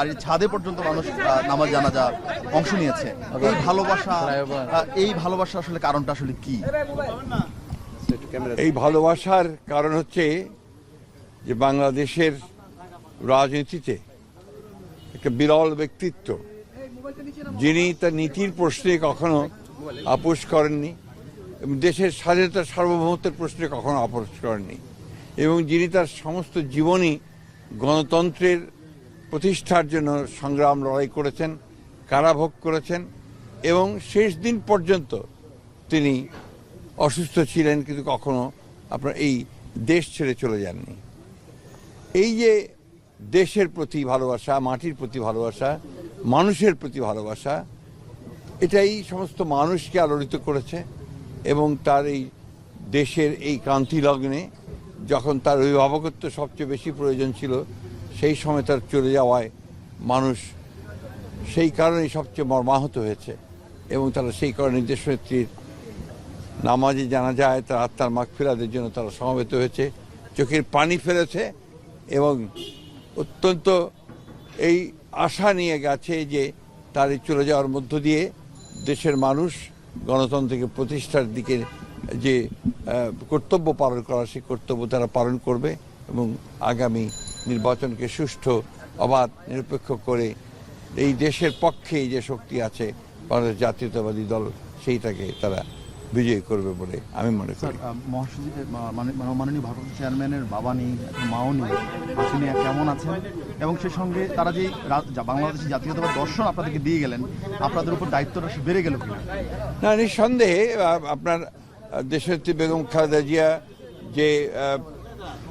আর এই ছাদে পর্যন্ত মানুষ নামাজ জানাজা অংশ নিয়েছে। এই ভালোবাসা আসলে কারণটা আসলে কি? এই ভালোবাসার কারণ হচ্ছে যে বাংলাদেশের রাজনীতিতে একটা বিরল ব্যক্তিত্ব, যিনি তার নীতির প্রশ্নে কখনো আপোষ করেননি, দেশের স্বাধীনতা সার্বভৌমত্বের প্রশ্নে কখনো আপোষ করেননি, এবং যিনি তার সমস্ত জীবনই গণতন্ত্রের প্রতিষ্ঠার জন্য সংগ্রাম লড়াই করেছেন, কারাভোগ করেছেন, এবং শেষ দিন পর্যন্ত তিনি অসুস্থ ছিলেন কিন্তু কখনো আপনার এই দেশ ছেড়ে চলে যাননি। এই যে দেশের প্রতি ভালোবাসা, মাটির প্রতি ভালোবাসা, মানুষের প্রতি ভালোবাসা, এটাই সমস্ত মানুষকে আলোড়িত করেছে। এবং তার এই দেশের এই ক্রান্তি লগ্নে যখন তার অভিভাবকত্ব সবচেয়ে বেশি প্রয়োজন ছিল, সেই সময় তার চলে যাওয়ায় মানুষ সেই কারণেই সবচেয়ে মর্মাহত হয়েছে। এবং তারা সেই কারণে দেশনেত্রীর নামাজে জানা যায় তার আত্মার মাগফিরাতের জন্য তারা সমবেত হয়েছে, চোখের পানি ফেলেছে এবং অত্যন্ত এই আশা নিয়ে গেছে যে তার এই চলে যাওয়ার মধ্য দিয়ে দেশের মানুষ গণতন্ত্রকে প্রতিষ্ঠার দিকে যে কর্তব্য পালন করা, সেই কর্তব্য তারা পালন করবে এবং আগামী নির্বাচনকে সুষ্ঠু, অবাধ, নিরপেক্ষ করে এই দেশের পক্ষে যে শক্তি আছে বাংলাদেশ জাতীয়তাবাদী দল, সেইটাকে তারা বিজয়ী করবে বলে আমি মনে করি। মহাসচিবের মাননীয় ভারপ্রাপ্ত চেয়ারম্যানের বাবা নেই, মাও নেই, তিনি কেমন আছেন? এবং সেই সঙ্গে তারা যে বাংলাদেশের জাতীয়তাবাদ দর্শন আপনাদেরকে দিয়ে গেলেন, আপনাদের উপর দায়িত্বটা বেড়ে গেল কিনা? না, নিঃসন্দেহে আপনার দেশনেত্রী বেগম খালেদা জিয়া যে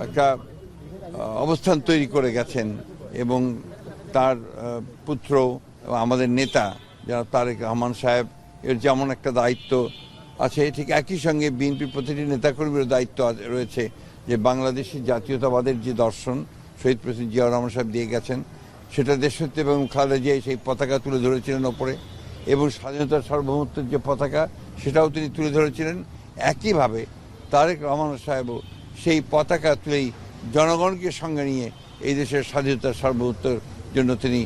একটা অবস্থান তৈরি করে গেছেন এবং তার পুত্র আমাদের নেতা যারা তারেক রহমান সাহেব, এর যেমন একটা দায়িত্ব আছে, ঠিক একই সঙ্গে বিএনপির প্রতিটি নেতাকর্মীর দায়িত্ব রয়েছে যে বাংলাদেশের জাতীয়তাবাদের যে দর্শন শহীদ প্রেসিডেন্ট জিয়াউর রহমান সাহেব দিয়ে গেছেন, সেটা দেশনেত্রী এবং খালেদা জিয়া সেই পতাকা তুলে ধরেছিলেন ওপরে, এবং স্বাধীনতার সার্বভৌমত্বের যে পতাকা সেটাও তিনি তুলে ধরেছিলেন। একইভাবে তারেক রহমান সাহেবও সেই পতাকা তুলেই জনগণকে সঙ্গে নিয়ে এই দেশের স্বাধীনতার সার্বভৌমত্বের জন্য তিনি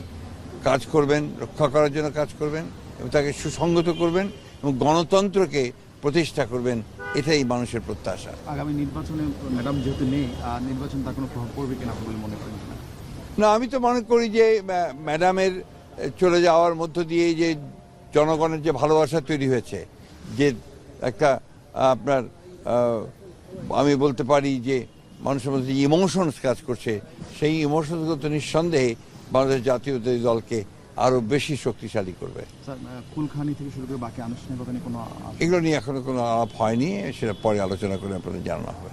কাজ করবেন, রক্ষা করার জন্য কাজ করবেন এবং তাকে সুসংগত করবেন এবং গণতন্ত্রকে প্রতিষ্ঠা করবেন। এটাই মানুষের প্রত্যাশা। আগামী নির্বাচনে ম্যাডাম যেহেতু নেই, নির্বাচন তার কোনো প্রভাব পড়বে কিনা বলে মনে করেন? না, আমি তো মনে করি যে ম্যাডামের চলে যাওয়ার মধ্য দিয়ে যে জনগণের যে ভালোবাসা তৈরি হয়েছে, যে একটা আপনার আমি বলতে পারি যে মানুষের মধ্যে যে ইমোশনস কাজ করছে, সেই ইমোশনসগুলো তো নিঃসন্দেহে বাংলাদেশ জাতীয়তাবাদী দলকে আরও বেশি শক্তিশালী করবে। কুলখানি থেকে শুরু করে বাকি আনুষ্ঠানিকতা নিয়ে কোনো এগুলো নিয়ে এখনো কোনো আলাপ হয়নি, সেটা পরে আলোচনা করে আপনাদের জানানো হবে।